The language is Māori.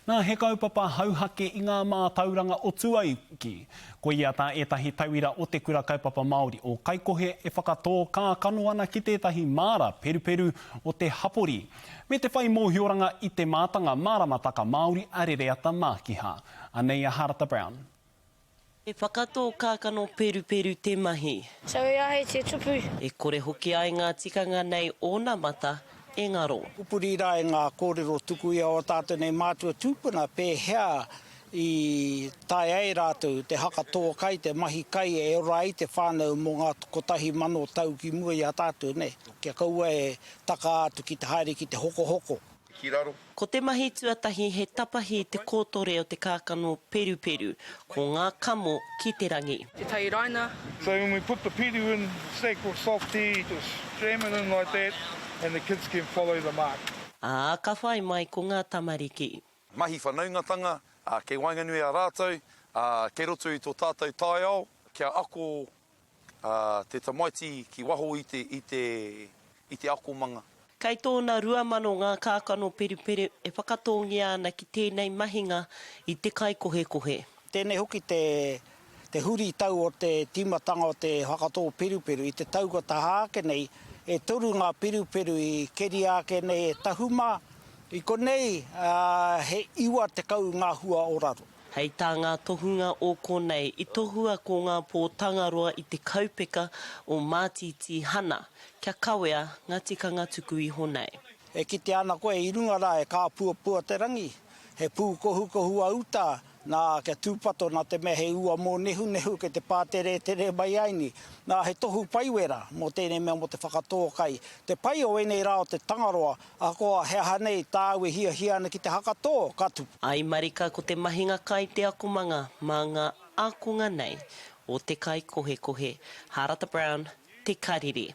Nā he kaupapa hauhake I ngā mātauranga o Tuaiki. Ko ia tā etahi tauira o te kura kaupapa Māori o Kaikohe e whakatō kākano ana ki tētahi māra peruperu o te hapori. Me te whai mōhioranga I te mātanga māramataka Māori arereata Mākiha. Anea Harata Brown. E whakatō kākano peruperu te mahi. So ia hei te tupu. E kore hoki ai ngā tikanga nei o nā mata e ngaro. Upuri rā e ngā kōrero tuku ia o tātou nei mātua tūpuna pēhea I tai ai rātou te haka tō kai, te mahi kai e ora I te whānau mō ngā kotahi mano tau ki mua I a tātou nei. Kia kaua e taka atu ki te haere ki te hoko hoko. Ko te mahi tuatahi he tapahi te kōtore o te kākano peruperu, ko ngā kamo ki te rangi. Te tai raina. So when we put the peru in, sacred soft tea, just jam it in like that, and the kids can follow the mark. Ka whai mai ko ngā tamariki. Mahi whanaungatanga, ke wainganui a rātou, ke roto I tō tātou tai ao, kia ako te tamaiti ki waho I te ako manga. Kei tōna rua mano ngā kākano peruperu e whakatongi ana ki tēnei mahinga I te kaikohe. Tēnei hoki te huri tau o te timatanga o te whakatō peruperu I te taugata hāke nei, e toru ngā peruperu I keri ake nei e tahuma, I konei he iwa te kau ngā hua o raro. Hei tā ngā tohunga o konei, I tohua ko ngā pōtangaroa I te kaupeka o Mātiti Hana, kia kawea ngā tikanga tuku I honei. E kite ana koe I runga rā e kā pua te rangi, he pū kohu auta, nā kia tūpato nā te mea he ua mō nehu ke te pātere mai aini, nā he tohu paiwera mō tēnei mea mō te whakatō kai. Te pai o enei rā o te tangaroa, a koa he hanei tāu e hia ana ki te hakatō katu. Ai marika ko te mahinga kai te akumanga, mā ngā akunga nei o te kai kohe. Harata Brown, Te Kariri.